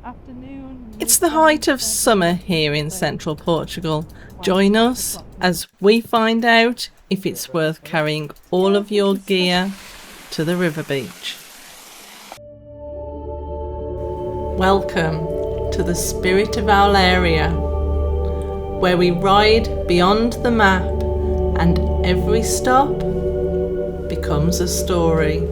afternoon. It's the height of summer here in central Portugal. Join us as we find out if it's worth carrying all of your gear to the river beach. Welcome to the Spirit of Our area, where we ride beyond the map and every stop becomes a story.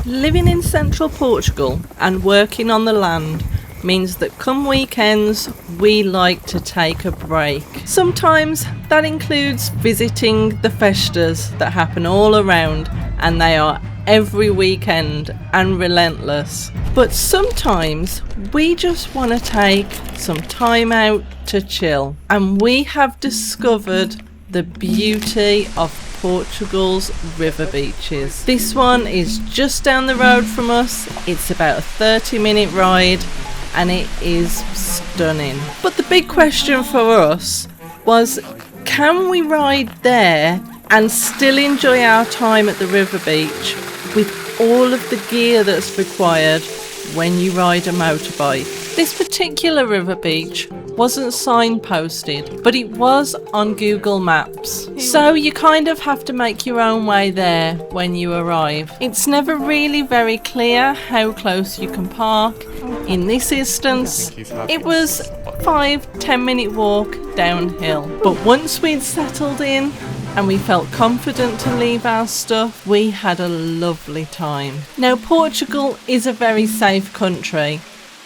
Living in central Portugal and working on the land means that come weekends we like to take a break. Sometimes that includes visiting the festas that happen all around, and they are every weekend and relentless. But sometimes we just want to take some time out to chill, and we have discovered the beauty of Portugal's river beaches. This one is just down the road from us. It's about a 30-minute ride and it is stunning. But the big question for us was, can we ride there and still enjoy our time at the river beach with all of the gear that's required when you ride a motorbike? This particular river beach wasn't signposted, but it was on Google Maps. So you kind of have to make your own way there when you arrive. It's never really very clear how close you can park. In this instance, it was a 5-10 minute walk downhill. But once we'd settled in and we felt confident to leave our stuff, we had a lovely time. Now, Portugal is a very safe country,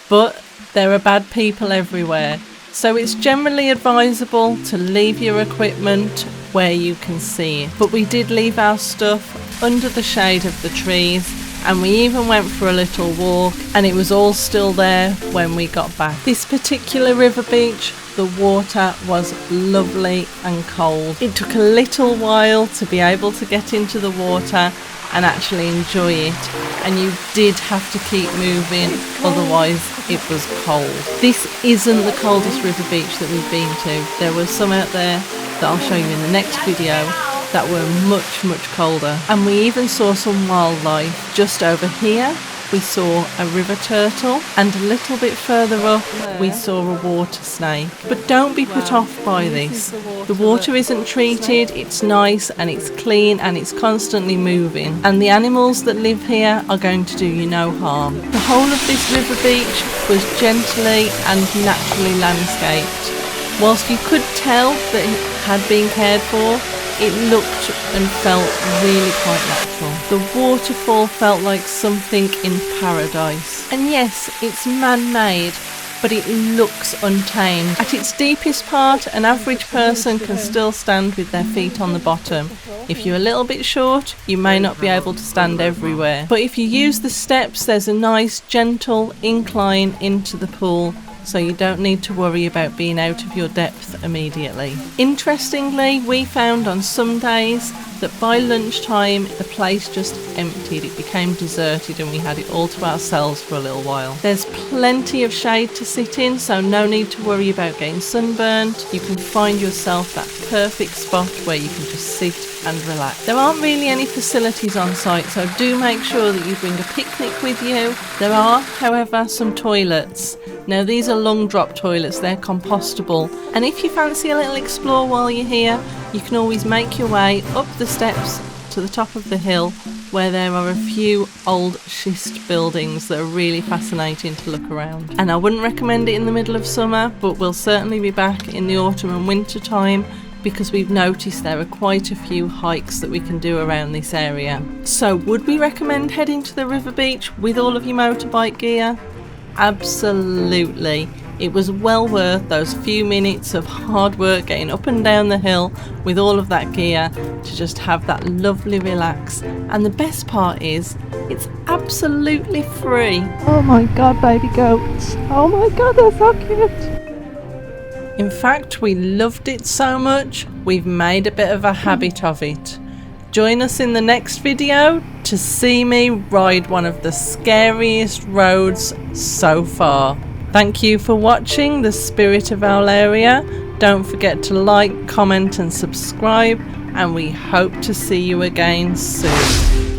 but there are bad people everywhere, so it's generally advisable to leave your equipment where you can see it. But we did leave our stuff under the shade of the trees, and we even went for a little walk, and it was all still there when we got back. This particular river beach, the water was lovely and cold. It took a little while to be able to get into the water and actually enjoy it, and you did have to keep moving, otherwise it was cold. This isn't the coldest river beach that we've been to. There were some out there that I'll show you in the next video that were much colder, and we even saw some wildlife. Just over here we saw a river turtle, and a little bit further up we saw a water snake. But don't be put off by this. The water isn't treated, it's nice and it's clean and it's constantly moving, and the animals that live here are going to do you no harm. The whole of this river beach was gently and naturally landscaped. Whilst you could tell that it had been cared for, it looked and felt really quite natural. The waterfall felt like something in paradise. And yes, it's man-made, but it looks untamed. At its deepest part, an average person can still stand with their feet on the bottom. If you're a little bit short, you may not be able to stand everywhere. But if you use the steps, there's a nice gentle incline into the pool, so you don't need to worry about being out of your depth immediately. Interestingly, we found on some days that by lunchtime the place just emptied. It became deserted and we had it all to ourselves for a little while. There's plenty of shade to sit in, so no need to worry about getting sunburned. You can find yourself that perfect spot where you can just sit and relax. There aren't really any facilities on site, so do make sure that you bring a picnic with you. There are, however, some toilets. Now these are long drop toilets, they're compostable, and if you fancy a little explore while you're here, you can always make your way up the steps to the top of the hill, where there are a few old schist buildings that are really fascinating to look around. And I wouldn't recommend it in the middle of summer, but we'll certainly be back in the autumn and winter time, because we've noticed there are quite a few hikes that we can do around this area. So would we recommend heading to the river beach with all of your motorbike gear? Absolutely. It was well worth those few minutes of hard work getting up and down the hill with all of that gear to just have that lovely relax. And the best part is, it's absolutely free. Oh my god, baby goats. Oh my god, they're so cute. In fact, we loved it so much, we've made a bit of a habit of it. Join us in the next video to see me ride one of the scariest roads so far. Thank you for watching The Spirit of Our Area. Don't forget to like, comment and subscribe, and we hope to see you again soon.